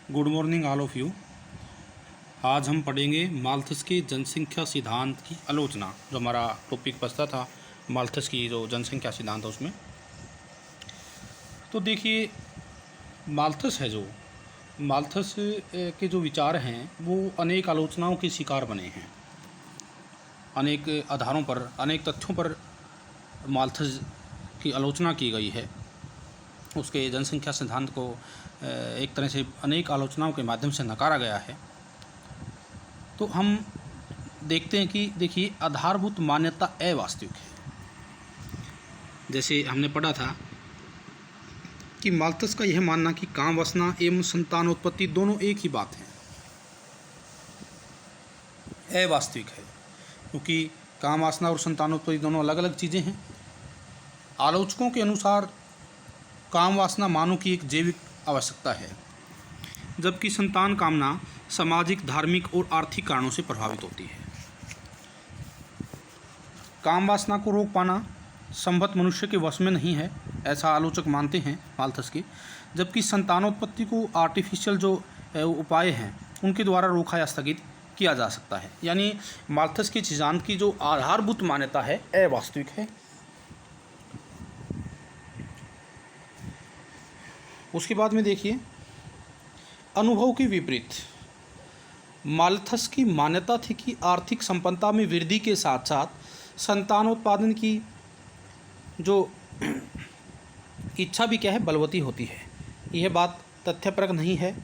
Good morning all of you. आज हम पढ़ेंगे माल्थस के जनसंख्या सिद्धांत की आलोचना। जो हमारा टॉपिक बचता था माल्थस की जो जनसंख्या सिद्धांत है उसमें। तो देखिए, माल्थस है जो माल्थस के जो विचार हैं वो अनेक आलोचनाओं के शिकार बने हैं। अनेक आधारों पर, अनेक तथ्यों पर माल्थस की आलोचना की गई है। उसके जनसंख्या सिद्धांत को एक तरह से अनेक आलोचनाओं के माध्यम से नकारा गया है। तो हम देखते हैं कि देखिए, आधारभूत मान्यता अवास्तविक है। जैसे हमने पढ़ा था कि माल्थस का यह मानना कि काम वासना एवं संतानोत्पत्ति दोनों एक ही बात है, अवास्तविक है, क्योंकि काम वासना और संतानोत्पत्ति दोनों अलग अलग चीज़ें हैं। आलोचकों के अनुसार काम वासना मानव की एक जैविक आवश्यकता है, जबकि संतान कामना सामाजिक, धार्मिक और आर्थिक कारणों से प्रभावित होती है। काम वासना को रोक पाना संभवत मनुष्य के वश में नहीं है, ऐसा आलोचक मानते हैं माल्थस के, जबकि संतानोत्पत्ति को आर्टिफिशियल जो उपाय हैं उनके द्वारा रोका या स्थगित किया जा सकता है। यानी माल्थस के सिद्धांत की जो आधारभूत मान्यता है अवास्तविक है। उसके बाद में देखिए, अनुभव के विपरीत माल्थस की मान्यता थी कि आर्थिक संपन्नता में वृद्धि के साथ साथ संतानोत्पादन की जो इच्छा भी बलवती होती है। यह बात तथ्यपरक नहीं है,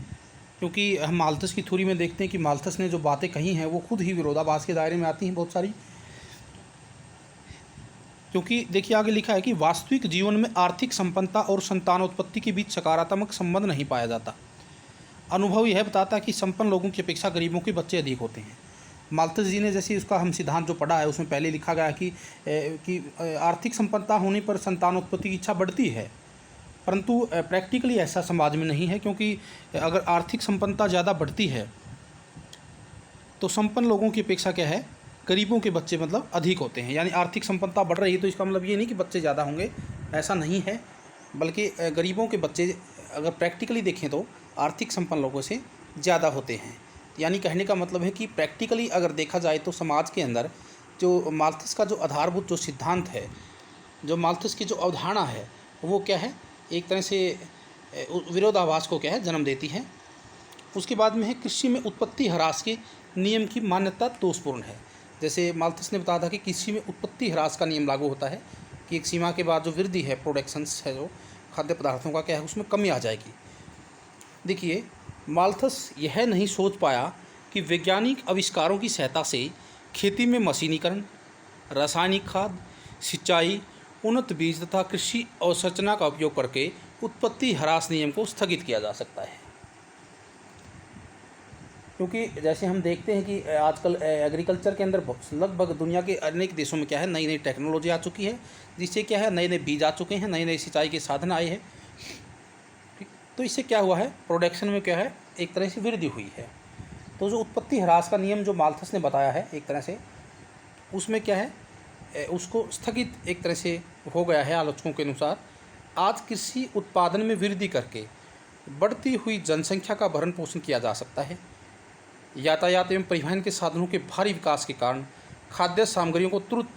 क्योंकि हम माल्थस की थ्योरी में देखते हैं कि माल्थस ने जो बातें कही हैं वो खुद ही विरोधाभास के दायरे में आती हैं बहुत सारी। क्योंकि देखिए, आगे लिखा है कि वास्तविक जीवन में आर्थिक संपन्नता और संतानोत्पत्ति के बीच सकारात्मक संबंध नहीं पाया जाता। अनुभव यह बताता है कि संपन्न लोगों की अपेक्षा गरीबों के बच्चे अधिक होते हैं। माल्थस जी ने जैसे उसका हम सिद्धांत जो पढ़ा है उसमें पहले लिखा गया कि आर्थिक संपन्नता होने पर संतानोत्पत्ति की इच्छा बढ़ती है, परंतु प्रैक्टिकली ऐसा समाज में नहीं है। क्योंकि अगर आर्थिक संपन्नता ज़्यादा बढ़ती है तो संपन्न लोगों की अपेक्षा गरीबों के बच्चे मतलब अधिक होते हैं। यानी आर्थिक संपन्नता बढ़ रही है तो इसका मतलब ये नहीं कि बच्चे ज़्यादा होंगे, ऐसा नहीं है, बल्कि गरीबों के बच्चे अगर प्रैक्टिकली देखें तो आर्थिक संपन्न लोगों से ज़्यादा होते हैं। यानी कहने का मतलब है कि प्रैक्टिकली अगर देखा जाए तो समाज के अंदर जो माल्थस का जो आधारभूत जो सिद्धांत है, जो माल्थस की जो अवधारणा है वो एक तरह से विरोधाभास को जन्म देती है। उसके बाद में है कृषि में उत्पत्ति ह्रास के नियम की मान्यता दोषपूर्ण है। जैसे माल्थस ने बताया था कि कृषि में उत्पत्ति ह्रास का नियम लागू होता है कि एक सीमा के बाद जो वृद्धि है, प्रोडक्शंस है जो खाद्य पदार्थों का उसमें कमी आ जाएगी। देखिए, माल्थस यह नहीं सोच पाया कि वैज्ञानिक आविष्कारों की सहायता से खेती में मशीनीकरण, रासायनिक खाद, सिंचाई, उन्नत बीज तथा कृषि अवसंरचना का उपयोग करके उत्पत्ति ह्रास नियम को स्थगित किया जा सकता है। क्योंकि जैसे हम देखते हैं कि आजकल एग्रीकल्चर के अंदर लगभग दुनिया के अनेक देशों में नई नई टेक्नोलॉजी आ चुकी है, जिससे नए नए बीज आ चुके हैं, नए नए सिंचाई के साधन आए हैं। तो इससे क्या हुआ है, प्रोडक्शन में एक तरह से वृद्धि हुई है। तो जो उत्पत्ति ह्रास का नियम जो माल्थस ने बताया है एक तरह से, उसमें उसको स्थगित एक तरह से हो गया है। आलोचकों के अनुसार आज कृषि उत्पादन में वृद्धि करके बढ़ती हुई जनसंख्या का भरण पोषण किया जा सकता है। यातायात एवं परिवहन के साधनों के भारी विकास के कारण खाद्य सामग्रियों को तुरंत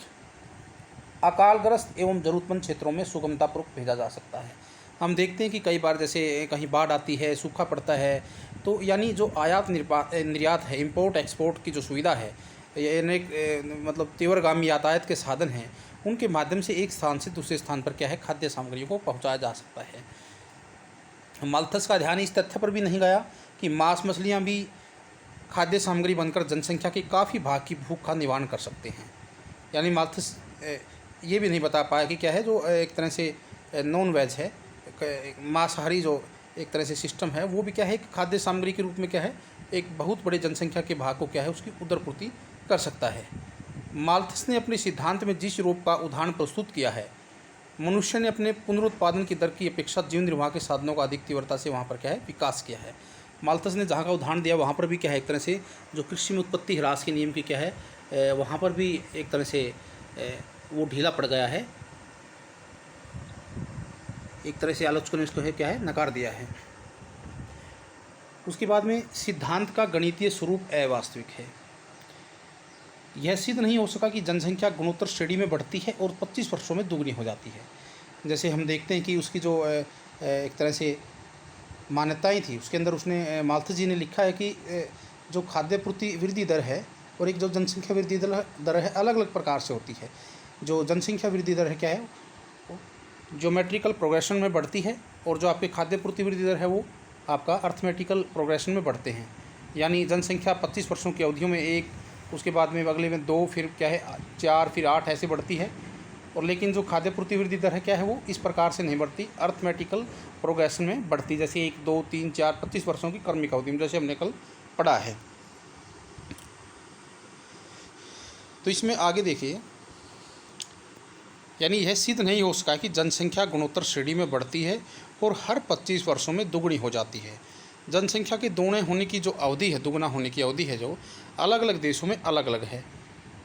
अकालग्रस्त एवं जरूरतमंद क्षेत्रों में सुगमतापूर्वक भेजा जा सकता है। हम देखते हैं कि कई बार जैसे कहीं बाढ़ आती है, सूखा पड़ता है, तो यानी जो आयात निर्यात है, इंपोर्ट एक्सपोर्ट की जो सुविधा है, यानी मतलब तीव्रगामी यातायात के साधन हैं, उनके माध्यम से एक स्थान से दूसरे स्थान पर खाद्य सामग्रियों को पहुंचाया जा सकता है। माल्थस का ध्यान इस तथ्य पर भी नहीं गया कि मांस मछलियां भी खाद्य सामग्री बनकर जनसंख्या के काफ़ी भाग की भूख का निवारण कर सकते हैं। यानी माल्थस ये भी नहीं बता पाया कि जो एक तरह से नॉन वेज है, मांसाहारी जो एक तरह से सिस्टम है, वो भी एक खाद्य सामग्री के रूप में एक बहुत बड़े जनसंख्या के भाग को उसकी उदरपूर्ति कर सकता है। माल्थस ने अपने सिद्धांत में जिस यूरोप का उदाहरण प्रस्तुत किया है, मनुष्य ने अपने पुनरुत्पादन की दर की अपेक्षा जीवन निर्वाह के साधनों का अधिक तीव्रता से वहाँ पर विकास किया है। माल्थस ने जहाँ का उदाहरण दिया वहाँ पर भी एक तरह से जो कृषि में उत्पत्ति ह्रास के नियम की वहाँ पर भी एक तरह से वो ढीला पड़ गया है। एक तरह से आलोचकों ने इसको नकार दिया है। उसके बाद में सिद्धांत का गणितीय स्वरूप अवास्तविक है। यह सिद्ध नहीं हो सका कि जनसंख्या गुणोत्तर श्रेणी में बढ़ती है और 25 वर्षों में दुगनी हो जाती है। जैसे हम देखते हैं कि उसकी जो एक तरह से मान्यताएं थी, उसके अंदर उसने माल्थस जी ने लिखा है कि जो खाद्य पूर्ति वृद्धि दर है और एक जो जनसंख्या वृद्धि दर है अलग अलग प्रकार से होती है। जो जनसंख्या वृद्धि दर है क्या है, ज्योमेट्रिकल प्रोग्रेशन में बढ़ती है, और जो आपके खाद्य पूर्ति वृद्धि दर है वो आपका अर्थमेटिकल प्रोग्रेशन में बढ़ते हैं। यानी जनसंख्या 25 वर्षों की अवधियों में 1, उसके बाद में अगले में 2, फिर क्या है 4, फिर 8 ऐसे बढ़ती है। और लेकिन जो खाद्य पूर्ति वृद्धि दर है क्या है वो इस प्रकार से नहीं बढ़ती, अर्थमेटिकल प्रोग्रेशन में बढ़ती, जैसे 1, 2, 3, 4, 25 वर्षों की क्रमिक अवधि में, जैसे हमने कल पढ़ा है। तो इसमें आगे देखिए, यानी यह सिद्ध नहीं हो सका कि जनसंख्या गुणोत्तर श्रेणी में बढ़ती है और हर 25 वर्षों में दुगनी हो जाती है। जनसंख्या के दोगुने होने की जो अवधि है, दुगना होने की अवधि है, जो अलग अलग देशों में अलग अलग है,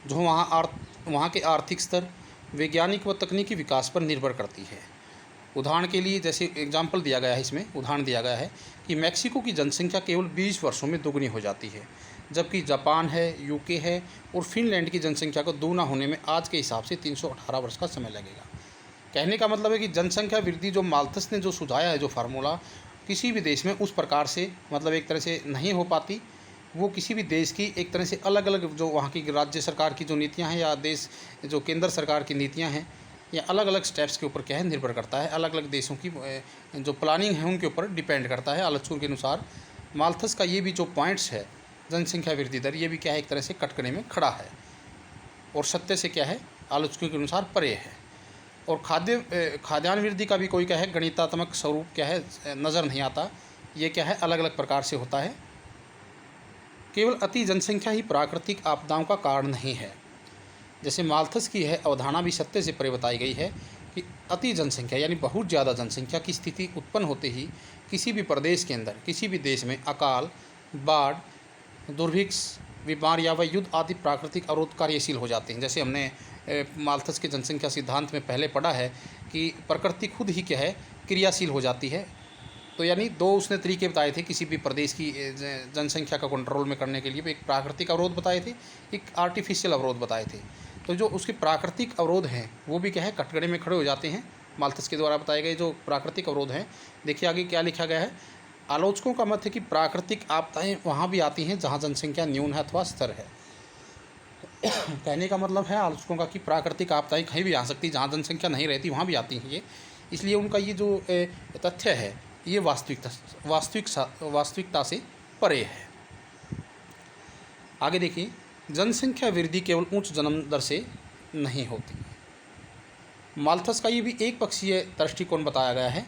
जो वहाँ के आर्थिक स्तर, वैज्ञानिक व तकनीकी विकास पर निर्भर करती है। उदाहरण के लिए जैसे एग्जाम्पल दिया गया है, इसमें उदाहरण दिया गया है कि मैक्सिको की जनसंख्या केवल 20 वर्षों में दुगनी हो जाती है, जबकि जापान है, यूके है और फिनलैंड की जनसंख्या को दोगुना होने में आज के हिसाब से 318 वर्ष का समय लगेगा। कहने का मतलब है कि जनसंख्या वृद्धि जो माल्थस ने जो सुझाया है, जो फार्मूला, किसी भी देश में उस प्रकार से मतलब एक तरह से नहीं हो पाती। वो किसी भी देश की एक तरह से अलग अलग जो वहाँ की राज्य सरकार की जो नीतियाँ हैं या देश जो केंद्र सरकार की नीतियाँ हैं, या अलग अलग स्टेप्स के ऊपर क्या है निर्भर करता है, अलग अलग देशों की जो प्लानिंग है उनके ऊपर डिपेंड करता है। आलोचकों के अनुसार माल्थस का ये भी जो पॉइंट्स है जनसंख्या वृद्धि दर, ये भी क्या है एक तरह से कटकने में खड़ा है और सत्य से क्या है आलोचकों के अनुसार परे है। और खाद्यान्न वृद्धि का भी कोई क्या है गणितात्मक स्वरूप क्या है नज़र नहीं आता। ये क्या है अलग अलग प्रकार से होता है। केवल अति जनसंख्या ही प्राकृतिक आपदाओं का कारण नहीं है। जैसे माल्थस की है अवधारणा भी सत्य से परे बताई गई है कि अति जनसंख्या यानी बहुत ज़्यादा जनसंख्या की स्थिति उत्पन्न होते ही किसी भी प्रदेश के अंदर, किसी भी देश में अकाल, बाढ़, दुर्भिक्ष, बीमारियां व युद्ध आदि प्राकृतिक अवरोध कार्यशील हो जाते हैं। जैसे हमने माल्थस के जनसंख्या सिद्धांत में पहले पढ़ा है कि प्रकृति खुद ही क्या है क्रियाशील हो जाती है। तो यानी दो उसने तरीके बताए थे किसी भी प्रदेश की जनसंख्या का कंट्रोल में करने के लिए। एक प्राकृतिक अवरोध बताए थे, एक आर्टिफिशियल अवरोध बताए थे। तो जो उसके प्राकृतिक अवरोध हैं वो भी क्या है कटघरे में खड़े हो जाते हैं। माल्थस के द्वारा बताए गए जो प्राकृतिक अवरोध हैं, देखिए आगे क्या लिखा गया है। आलोचकों का मत है कि प्राकृतिक आपदाएं वहाँ भी आती हैं जहाँ जनसंख्या न्यून है अथवा स्थिर है। कहने का मतलब है आलोचकों का कि प्राकृतिक आपदाएं कहीं भी आ सकती, जहाँ जनसंख्या नहीं रहती वहाँ भी आती हैं ये। इसलिए उनका ये जो तथ्य है ये वास्तविकता से परे है। आगे देखिए, जनसंख्या वृद्धि केवल उच्च जन्म दर से नहीं होती। माल्थस का ये भी एक पक्षीय दृष्टिकोण बताया गया है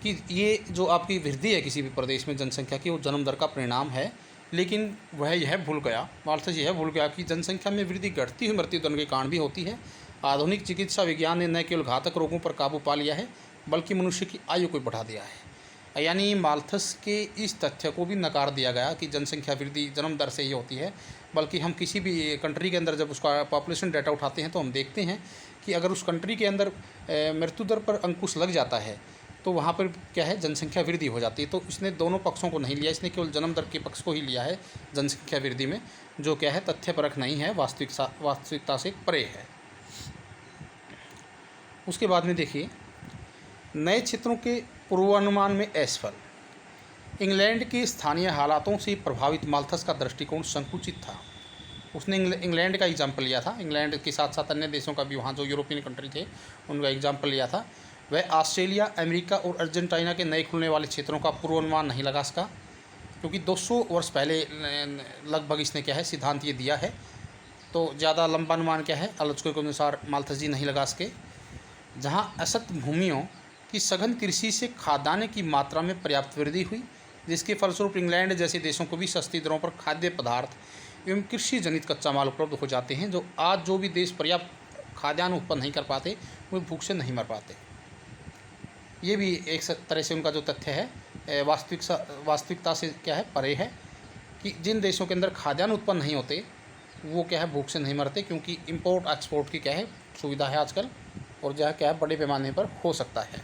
कि ये जो आपकी वृद्धि है किसी भी प्रदेश में जनसंख्या की, वो जन्म दर का परिणाम है। लेकिन वह यह भूल गया, माल्थस यह भूल गया कि जनसंख्या में वृद्धि घटती हुई मृत्यु दर के कारण भी होती है। आधुनिक चिकित्सा विज्ञान ने न केवल घातक रोगों पर काबू पा लिया है बल्कि मनुष्य की आयु को बढ़ा दिया है। यानी माल्थस के इस तथ्य को भी नकार दिया गया कि जनसंख्या वृद्धि जन्म दर से ही होती है, बल्कि हम किसी भी कंट्री के अंदर जब उसका पॉपुलेशन डाटा उठाते हैं तो हम देखते हैं कि अगर उस कंट्री के अंदर मृत्यु दर पर अंकुश लग जाता है तो वहाँ पर क्या है जनसंख्या वृद्धि हो जाती है। तो इसने दोनों पक्षों को नहीं लिया, इसने केवल जन्म दर के पक्ष को ही लिया है जनसंख्या वृद्धि में, जो क्या है तथ्यपरक नहीं है, वास्तविकता से परे है। उसके बाद में देखिए, नए क्षेत्रों के पूर्वानुमान में असफल। इंग्लैंड के स्थानीय हालातों से प्रभावित माल्थस का दृष्टिकोण संकुचित था। उसने इंग्लैंड का एग्जाम्पल लिया था, इंग्लैंड के साथ साथ अन्य देशों का भी, वहाँ जो यूरोपियन कंट्री थे उनका एग्जाम्पल लिया था। वह ऑस्ट्रेलिया, अमेरिका और अर्जेंटीना के नए खुलने वाले क्षेत्रों का पूर्वानुमान नहीं लगा सका, क्योंकि 200 वर्ष पहले लगभग इसने क्या है सिद्धांत ये दिया है। तो ज़्यादा लंबा अनुमान क्या है आलोचकों के अनुसार माल्थस जी नहीं लगा सके। जहाँ असत भूमियों की सघन कृषि से खाद्यान्न की मात्रा में पर्याप्त वृद्धि हुई, जिसके फलस्वरूप इंग्लैंड जैसे देशों को भी सस्ती दरों पर खाद्य पदार्थ एवं कृषि जनित कच्चा माल उपलब्ध हो जाते हैं। जो आज जो भी देश पर्याप्त खाद्यान्न उत्पन्न नहीं कर पाते वो भूख से नहीं मर पाते। ये भी एक तरह से उनका जो तथ्य है वास्तविकता से क्या है परे है कि जिन देशों के अंदर खाद्यान्न उत्पन्न नहीं होते वो क्या है भूख से नहीं मरते, क्योंकि इंपोर्ट एक्सपोर्ट की क्या है सुविधा है आजकल, और जो है क्या है बड़े पैमाने पर हो सकता है।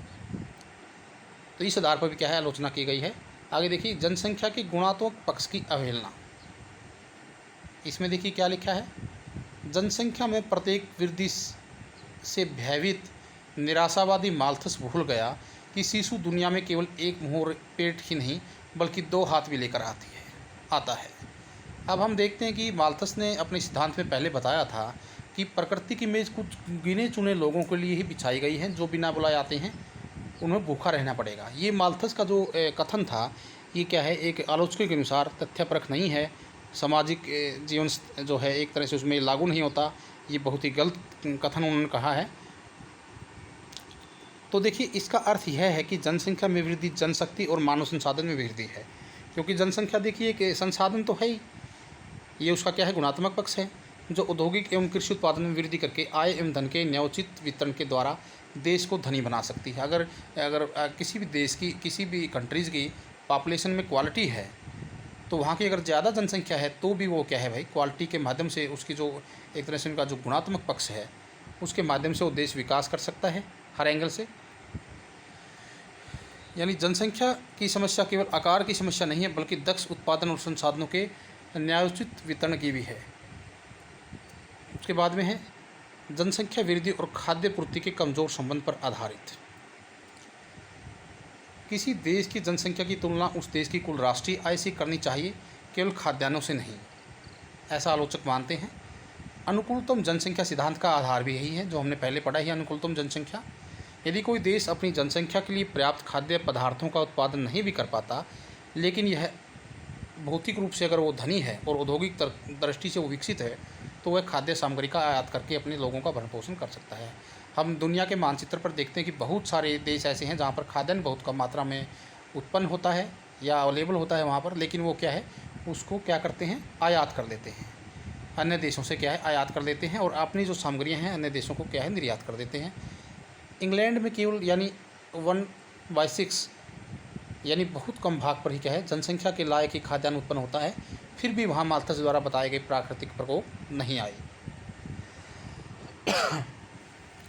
तो इस आधार पर भी क्या है आलोचना की गई है। आगे देखिए, जनसंख्या के गुणात्मक पक्ष की अवहेलना। इसमें देखिए क्या लिखा है, जनसंख्या में प्रत्येक वृद्धि से भयभीत निराशावादी माल्थस भूल गया कि शिशु दुनिया में केवल एक मुंह और पेट ही नहीं बल्कि 2 हाथ भी लेकर आता है। अब हम देखते हैं कि माल्थस ने अपने सिद्धांत में पहले बताया था कि प्रकृति की मेज़ कुछ गिने चुने लोगों के लिए ही बिछाई गई है, जो बिना बुलाए आते हैं उन्हें भूखा रहना पड़ेगा। ये माल्थस का जो कथन था, ये क्या है, एक आलोचकों के अनुसार तथ्यपरक नहीं है, सामाजिक जीवन जो है एक तरह से उसमें लागू नहीं होता। ये बहुत ही गलत कथन उन्होंने कहा है। तो देखिए, इसका अर्थ यह है कि जनसंख्या में वृद्धि जनशक्ति और मानव संसाधन में वृद्धि है, क्योंकि जनसंख्या देखिए एक संसाधन तो है ही, ये उसका क्या है, गुणात्मक पक्ष है, जो औद्योगिक एवं कृषि उत्पादन में वृद्धि करके आय एवं धन के न्यायोचित वितरण के द्वारा देश को धनी बना सकती है। अगर किसी भी देश की, किसी भी कंट्रीज़ की पॉपुलेशन में क्वालिटी है, तो वहाँ की अगर ज़्यादा जनसंख्या है तो भी वो क्या है भाई, क्वालिटी के माध्यम से उसकी जो एक तरह से उनका जो गुणात्मक पक्ष है उसके माध्यम से वो देश विकास कर सकता है हर एंगल से। यानी जनसंख्या की समस्या केवल आकार की समस्या नहीं है, बल्कि दक्ष उत्पादन और संसाधनों के न्यायोचित वितरण की भी है। उसके बाद में है जनसंख्या वृद्धि और खाद्य पूर्ति के कमज़ोर संबंध पर आधारित। किसी देश की जनसंख्या की तुलना उस देश की कुल राष्ट्रीय आय से करनी चाहिए, केवल खाद्यान्नों से नहीं, ऐसा आलोचक मानते हैं। अनुकूलतम जनसंख्या सिद्धांत का आधार भी यही है, जो हमने पहले पढ़ा ही, अनुकूलतम जनसंख्या। यदि कोई देश अपनी जनसंख्या के लिए पर्याप्त खाद्य पदार्थों का उत्पादन नहीं भी कर पाता, लेकिन यह भौतिक रूप से अगर वो धनी है और औद्योगिक दृष्टि से वो विकसित है, तो वह खाद्य सामग्री का आयात करके अपने लोगों का भरण पोषण कर सकता है। हम दुनिया के मानचित्र पर देखते हैं कि बहुत सारे देश ऐसे हैं जहाँ पर खाद्यान्न बहुत कम मात्रा में उत्पन्न होता है या अवेलेबल होता है वहाँ पर, लेकिन वो क्या है, उसको क्या करते हैं, आयात कर देते हैं, अन्य देशों से क्या है, आयात कर देते हैं, और अपनी जो सामग्रियाँ हैं अन्य देशों को क्या है, निर्यात कर देते हैं। इंग्लैंड में केवल यानी 1/6 यानी बहुत कम भाग पर ही क्या है, जनसंख्या के लायक ही खाद्यान्न उत्पन्न होता है, फिर भी वहाँ माल्थस द्वारा बताए गए प्राकृतिक प्रकोप नहीं आए।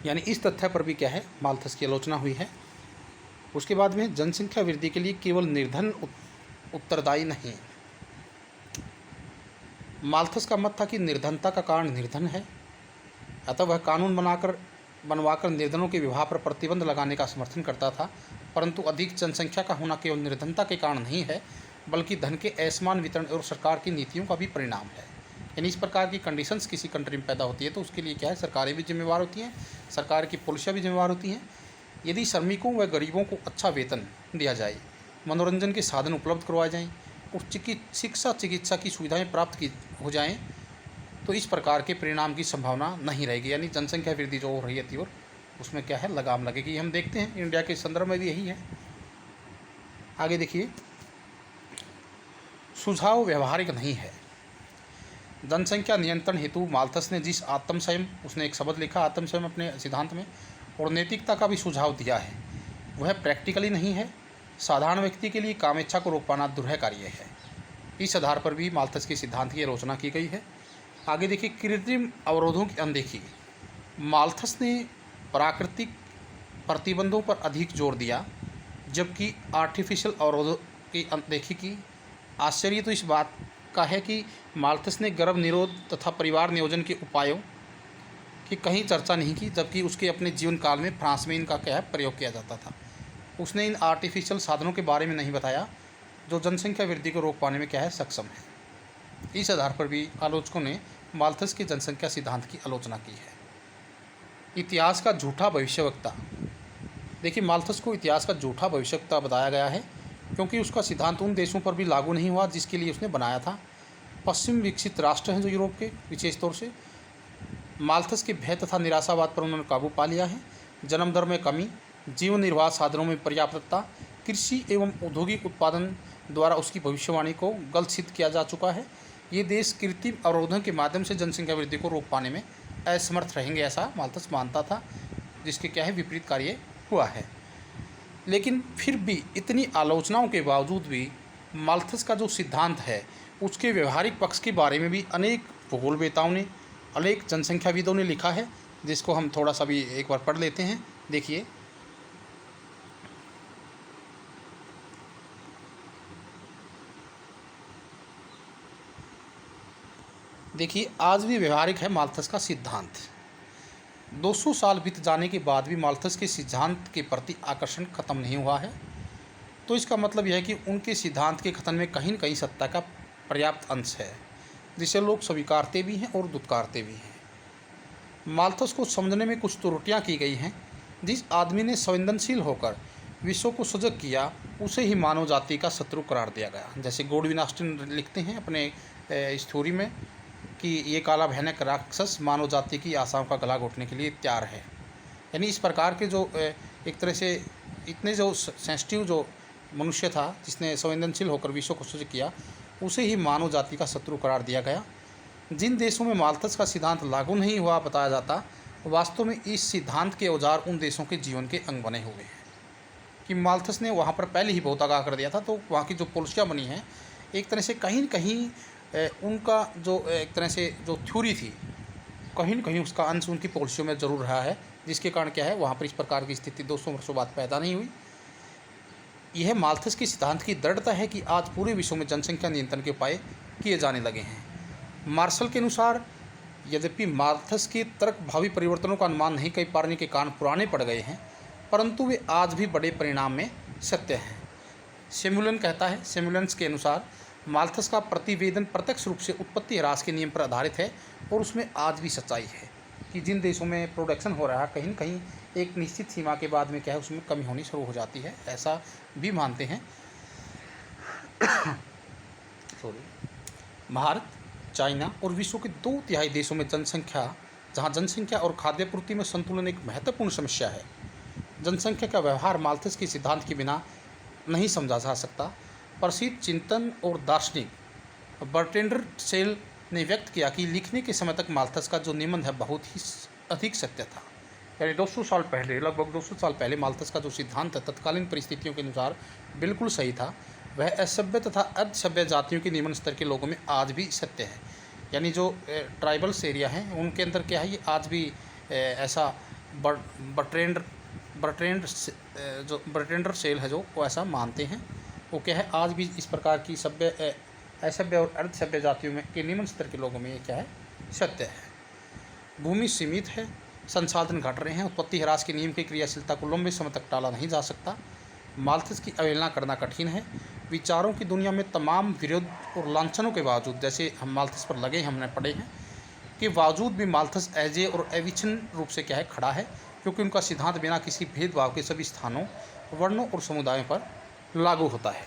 यानी इस तथ्य पर भी क्या है, माल्थस की आलोचना हुई है। उसके बाद में जनसंख्या वृद्धि के लिए केवल निर्धन उत्तरदायी नहीं। माल्थस का मत था कि निर्धनता का कारण निर्धन है, अतः वह कानून बनवाकर निर्धनों के विवाह पर प्रतिबंध लगाने का समर्थन करता था। परंतु अधिक जनसंख्या का होना केवल निर्धनता के कारण नहीं है, बल्कि धन के असमान वितरण और सरकार की नीतियों का भी परिणाम है। यानी इस प्रकार की कंडीशंस किसी कंट्री में पैदा होती है तो उसके लिए क्या है, सरकारें भी जिम्मेवार होती हैं, सरकार की पॉलिसियाँ भी जिम्मेवार होती हैं। यदि श्रमिकों व गरीबों को अच्छा वेतन दिया जाए, मनोरंजन के साधन उपलब्ध करवाए जाएँ और चिकित्सा की सुविधाएँ प्राप्त की हो जाएँ, तो इस प्रकार के परिणाम की संभावना नहीं रहेगी। यानी जनसंख्या वृद्धि जो हो रही है और उसमें क्या है, लगाम लगेगी। हम देखते हैं इंडिया के संदर्भ में भी यही है। आगे देखिए, सुझाव व्यवहारिक नहीं है। जनसंख्या नियंत्रण हेतु माल्थस ने जिस आत्मसंयम, उसने एक शब्द लिखा आत्मसंयम अपने सिद्धांत में, और नैतिकता का भी सुझाव दिया है, वह प्रैक्टिकली नहीं है। साधारण व्यक्ति के लिए कामेच्छा को रोक पाना दुर्ह कार्य है। इस आधार पर भी माल्थस के सिद्धांत की आलोचना की गई है। आगे देखिए, कृत्रिम अवरोधों की अनदेखी। माल्थस ने प्राकृतिक प्रतिबंधों पर अधिक जोर दिया, जबकि आर्टिफिशियल अवरोधों की अनदेखी की। आश्चर्य तो इस बात का है कि माल्थस ने गर्भ निरोध तथा परिवार नियोजन के उपायों की कहीं चर्चा नहीं की, जबकि उसके अपने जीवन काल में फ्रांस में इनका क्या है, प्रयोग किया जाता था। उसने इन आर्टिफिशियल साधनों के बारे में नहीं बताया जो जनसंख्या वृद्धि को रोक पाने में क्या है, सक्षम है। इस आधार पर भी आलोचकों ने माल्थस के जनसंख्या सिद्धांत की आलोचना की है। इतिहास का झूठा भविष्यवक्ता। देखिए, माल्थस को इतिहास का झूठा भविष्यवक्ता बताया गया है, क्योंकि उसका सिद्धांत उन देशों पर भी लागू नहीं हुआ जिसके लिए उसने बनाया था। पश्चिम विकसित राष्ट्र हैं जो यूरोप के, विशेष तौर से माल्थस के भय तथा निराशावाद पर उन्होंने काबू पा लिया है। जन्म दर में कमी, जीवन निर्वाह साधनों में पर्याप्तता, कृषि एवं औद्योगिक उत्पादन द्वारा उसकी भविष्यवाणी को गलत सिद्ध किया जा चुका है। ये देश कृत्रिम अवरोधों के माध्यम से जनसंख्या वृद्धि को रोक पाने में असमर्थ रहेंगे, ऐसा माल्थस मानता था, जिसके क्या है, विपरीत कार्य हुआ है। लेकिन फिर भी इतनी आलोचनाओं के बावजूद भी माल्थस का जो सिद्धांत है उसके व्यवहारिक पक्ष के बारे में भी अनेक भूगोलवेताओं ने, अनेक जनसंख्याविदों ने लिखा है, जिसको हम थोड़ा सा भी एक बार पढ़ लेते हैं। देखिए, देखिए, आज भी व्यवहारिक है माल्थस का सिद्धांत। 200 साल बीत जाने के बाद भी माल्थस के सिद्धांत के प्रति आकर्षण खत्म नहीं हुआ है। तो इसका मतलब यह है कि उनके सिद्धांत के कथन में कहीं न कहीं सत्ता का पर्याप्त अंश है, जिसे लोग स्वीकारते भी हैं और दुत्कारते भी हैं। माल्थस को समझने में कुछ त्रुटियां की गई हैं। जिस आदमी ने संवेदनशील होकर विश्व को सजग किया, उसे ही मानव जाति का शत्रु करार दिया गया। जैसे गॉडविन ऑस्टिन लिखते हैं अपने स्टोरी में कि ये काला भयानक राक्षस मानव जाति की आशाओं का गला घोटने के लिए तैयार है। यानी इस प्रकार के जो एक तरह से इतने जो सेंसिटिव जो मनुष्य था, जिसने संवेदनशील होकर विश्व को सजग किया, उसे ही मानव जाति का शत्रु करार दिया गया। जिन देशों में माल्थस का सिद्धांत लागू नहीं हुआ बताया जाता, वास्तव में इस सिद्धांत के औजार उन देशों के जीवन के अंग बने हुए हैं। कि माल्थस ने वहाँ पर पहले ही बहुत आगाह कर दिया था, तो वहाँ की जो पॉलिसियाँ बनी हैं, एक तरह से कहीं न कहीं उनका जो एक तरह से जो थ्योरी थी, कहीं न कहीं उसका अंश उनकी पॉलिसियों में ज़रूर रहा है, जिसके कारण क्या है, वहाँ पर इस प्रकार की स्थिति 200 वर्षों बाद पैदा नहीं हुई। यह माल्थस के सिद्धांत की दृढ़ता है कि आज पूरे विश्व में जनसंख्या नियंत्रण के उपाय किए जाने लगे हैं। मार्शल के अनुसार, यद्यपि माल्थस के तर्क भावी परिवर्तनों का अनुमान नहीं कर पाने के कारण पुराने पड़ गए हैं, परंतु वे आज भी बड़े परिणाम में सत्य हैं। सेमुलन कहता है, सेमुलेंस के अनुसार माल्थस का प्रतिवेदन प्रत्यक्ष रूप से उत्पत्ति ह्रास के नियम पर आधारित है, और उसमें आज भी सच्चाई है कि जिन देशों में प्रोडक्शन हो रहा है, कहीं न कहीं एक निश्चित सीमा के बाद में क्या है, उसमें कमी होनी शुरू हो जाती है, ऐसा भी मानते हैं। भारत, चाइना और विश्व के 2/3 देशों में जहाँ जनसंख्या और खाद्यपूर्ति में संतुलन एक महत्वपूर्ण समस्या है। जनसंख्या का व्यवहार माल्थस के सिद्धांत के बिना नहीं समझा जा सकता। प्रसिद्ध चिंतन और दार्शनिक बर्ट्रैंड रसेल ने व्यक्त किया कि लिखने के समय तक माल्थस का जो निबंध है बहुत ही अधिक सत्य था। यानी 200 साल पहले, लगभग 200 साल पहले माल्थस का जो सिद्धांत है तत्कालीन परिस्थितियों के अनुसार बिल्कुल सही था। वह असभ्य तथा अर्धसभ्य जातियों के निम्न स्तर के लोगों में आज भी सत्य है। यानी जो ट्राइबल्स एरिया हैं, उनके अंदर क्या है, ये आज भी ऐसा बर्ट्रैंड रसेल है जो वो ऐसा मानते हैं। वो क्या है, आज भी इस प्रकार की असभ्य और अर्धसभ्य जातियों में के निम्न स्तर के लोगों में ये क्या है, सत्य है। भूमि सीमित है, संसाधन घट रहे हैं, उत्पत्ति ह्रास के नियम की क्रियाशीलता को लंबे समय तक टाला नहीं जा सकता। माल्थस की अवहेलना करना कठिन है। विचारों की दुनिया में तमाम विरोध और लांछनों के बावजूद, जैसे हम माल्थस पर लगे हमने पढ़े हैं, के बावजूद भी माल्थस अजेय और अविच्छिन्न रूप से क्या है, खड़ा है, क्योंकि उनका सिद्धांत बिना किसी भेदभाव के सभी स्थानों, वर्णों और समुदायों पर लागू होता है।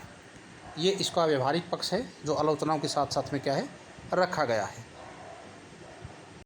ये इसका व्यवहारिक पक्ष है जो आलोचनाओं के साथ साथ में क्या है, रखा गया है।